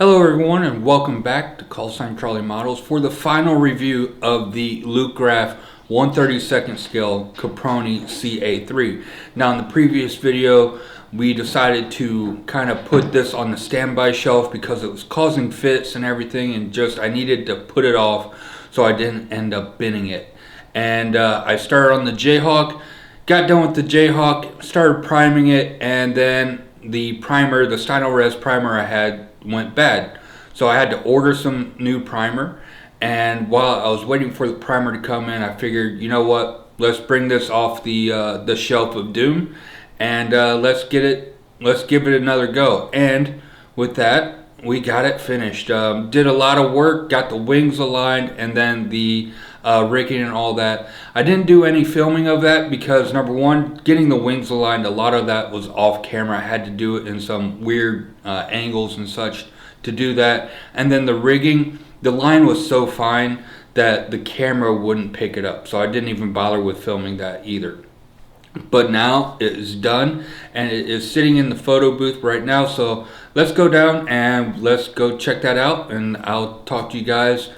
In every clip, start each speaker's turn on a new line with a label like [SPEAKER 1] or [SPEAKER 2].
[SPEAKER 1] Hello everyone and welcome back to Callsign Charlie Models for the final review of the Lukgraph 1/32 scale Caproni Ca.3. Now in the previous video we decided to kind of put this on the standby shelf because it was causing fits and everything, and just I needed to put it off so I didn't end up binning it. And I started on the Jayhawk, got done with the Jayhawk, started priming it, and then the primer, the Stynylrez primer I had, went bad. So I had to order some new primer, and while I was waiting for the primer to come in, I figured, you know what, let's bring this off the shelf of doom, and let's give it another go. And with that, we got it finished. Did a lot of work, got the wings aligned, and then the rigging and all that. I didn't do any filming of that because, number one, getting the wings aligned, a lot of that was off camera. I had to do it in some weird angles and such to do that. And then the rigging, the line was so fine that the camera wouldn't pick it up, so I didn't even bother with filming that either. But now it is done and it is sitting in the photo booth right now, so let's go down and let's go check that out, and I'll talk to you guys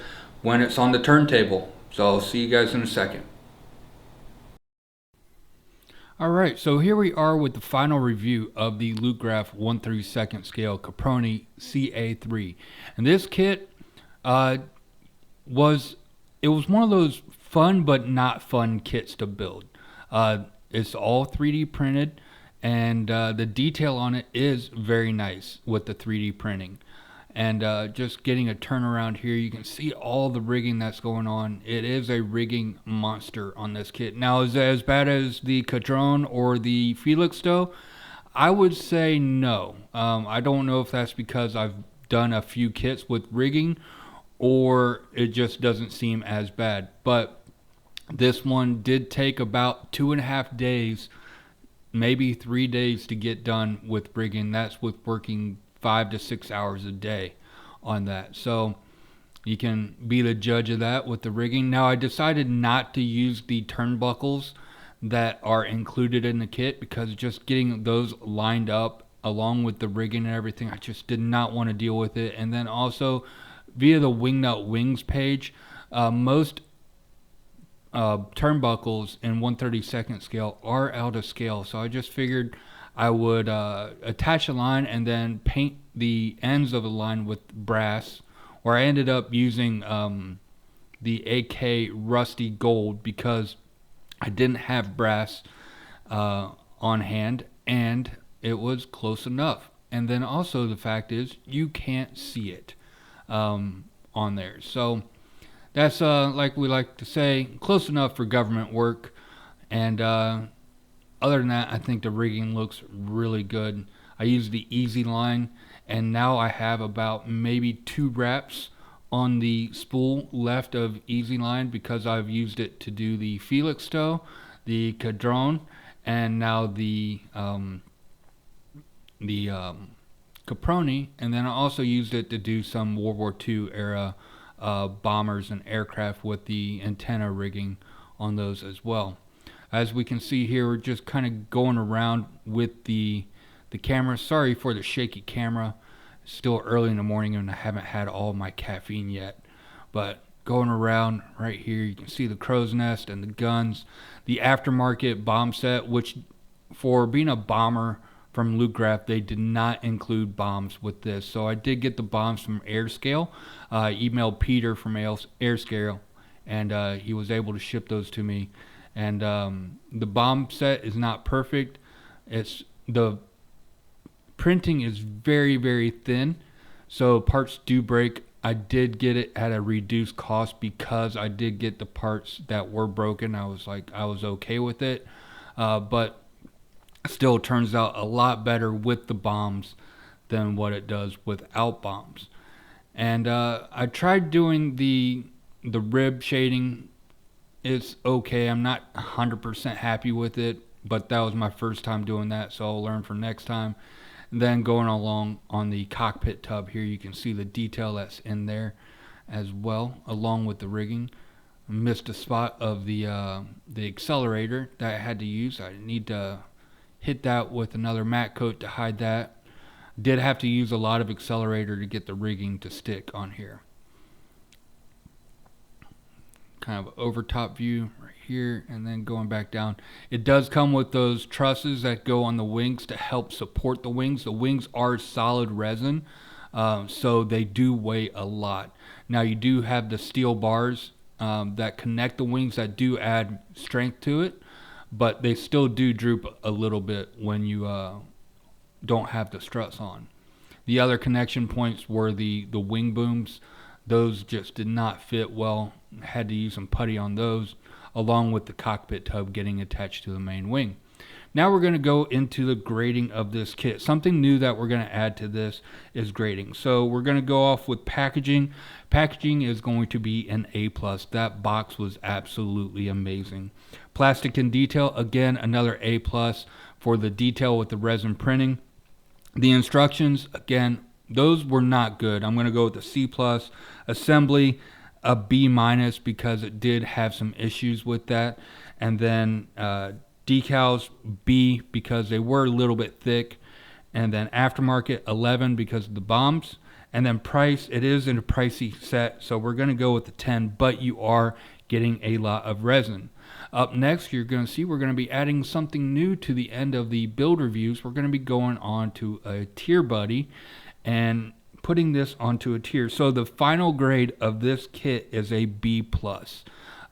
[SPEAKER 1] when it's on the turntable. So I'll see you guys in a second. Alright, so here we are with the final review of the Lukgraph 1/32 scale Caproni Ca.3. And this kit was one of those fun but not fun kits to build. It's all 3D printed, and the detail on it is very nice with the 3D printing. And just getting a turnaround here, you can see all the rigging that's going on. It is a rigging monster on this kit. Now, is it as bad as the Caproni or the Felixstowe? I would say no. I don't know if that's because I've done a few kits with rigging, or it just doesn't seem as bad. But this one did take about 2.5 days, maybe 3 days to get done with rigging. That's with working 5 to 6 hours a day on that. So you can be the judge of that with the rigging. Now, I decided not to use the turnbuckles that are included in the kit because just getting those lined up along with the rigging and everything, I just did not want to deal with it. And then also via the Wingnut Wings page, most turnbuckles in 1/32 scale are out of scale, so I just figured I would attach a line and then paint the ends of the line with brass, where I ended up using the AK Rusty Gold because I didn't have brass on hand, and it was close enough. And then also the fact is you can't see it on there. So that's like we like to say, close enough for government work. And other than that, I think the rigging looks really good. I used the easy line, and now I have about maybe 2 wraps on the spool left of easy line because I've used it to do the Felixstowe, the Caproni, and now the Caproni. And then I also used it to do some World War II era bombers and aircraft with the antenna rigging on those as well. As we can see here, we're just kind of going around with the camera. Sorry for the shaky camera. It's still early in the morning and I haven't had all my caffeine yet. But going around right here, you can see the crow's nest and the guns. The aftermarket bomb set, which for being a bomber from Lukgraph, they did not include bombs with this. So I did get the bombs from Airscale. I emailed Peter from Airscale, and he was able to ship those to me. And the bomb set is not perfect. The printing is very, very thin, so parts do break. I did get it at a reduced cost because I did get the parts that were broken. I was okay with it, but still turns out a lot better with the bombs than what it does without bombs. And I tried doing the rib shading. It's okay. I'm not 100% happy with it, but that was my first time doing that, so I'll learn for next time. And then going along on the cockpit tub here, you can see the detail that's in there as well, along with the rigging. I missed a spot of the accelerator that I had to use. I need to hit that with another matte coat to hide that. Did have to use a lot of accelerator to get the rigging to stick on here. Kind of over top view right here, and then going back down. It does come with those trusses that go on the wings to help support the wings. The wings are solid resin, so they do weigh a lot. Now you do have the steel bars that connect the wings that do add strength to it, but they still do droop a little bit when you don't have the struts on. The other connection points were the wing booms. Those just did not fit well. Had to use some putty on those, along with the cockpit tub getting attached to the main wing. Now we're going to go into the grading of this kit. Something new that we're going to add to this is grading. So we're going to go off with packaging. Packaging is going to be an A+. That box was absolutely amazing. Plastic and detail, again, another A+ for the detail with the resin printing. The instructions, again, those were not good. I'm going to go with the C+. Assembly, a B- because it did have some issues with that. And then decals, B, because they were a little bit thick. And then aftermarket, 11 because of the bombs. And then price, it is in a pricey set, so we're going to go with the 10, but you are getting a lot of resin. Up next, you're going to see we're going to be adding something new to the end of the build reviews. We're going to be going on to a tier buddy and putting this onto a tier. So the final grade of this kit is a B+.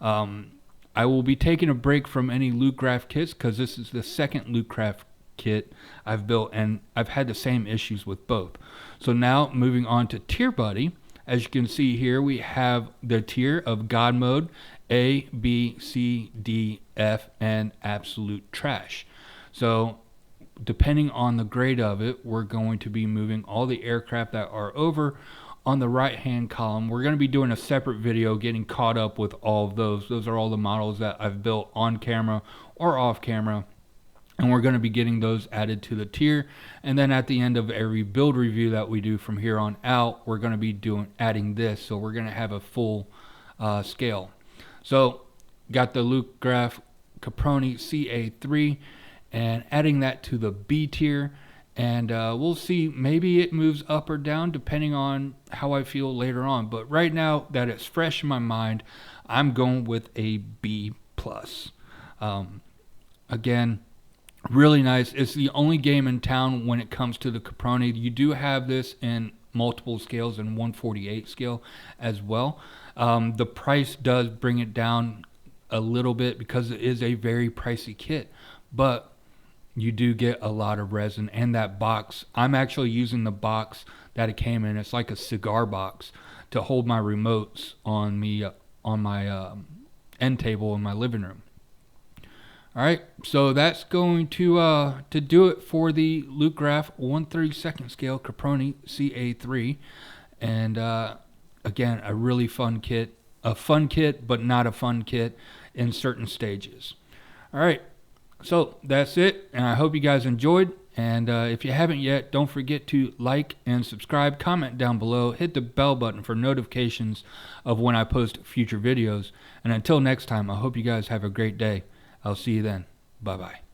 [SPEAKER 1] I will be taking a break from any Lukgraph kits because this is the second Lukgraph kit I've built, and I've had the same issues with both. So now moving on to tier buddy. As you can see here, we have the tier of God mode, A, B, C, D, F, and absolute trash. So depending on the grade of it, we're going to be moving all the aircraft that are over on the right hand column. We're going to be doing a separate video getting caught up with all of those. Those are all the models that I've built on camera or off camera. And we're going to be getting those added to the tier. And then at the end of every build review that we do from here on out, we're going to be adding this. So we're going to have a full scale. So got the Lukgraph Caproni Ca.3 and adding that to the B tier. And we'll see, maybe it moves up or down depending on how I feel later on. But right now that it's fresh in my mind, I'm going with a B+. Again, really nice. It's the only game in town when it comes to the Caproni. You do have this in multiple scales and 1/48 scale as well. The price does bring it down a little bit because it is a very pricey kit, but you do get a lot of resin. And that box, I'm actually using the box that it came in. It's like a cigar box to hold my remotes on me on my end table in my living room. All right, so that's going to do it for the Lukgraph 1/32 scale Caproni Ca.3, and again, a really fun kit, but not a fun kit in certain stages. All right, so that's it, and I hope you guys enjoyed. And if you haven't yet, don't forget to like and subscribe, comment down below, hit the bell button for notifications of when I post future videos. And until next time, I hope you guys have a great day. I'll see you then. Bye-bye.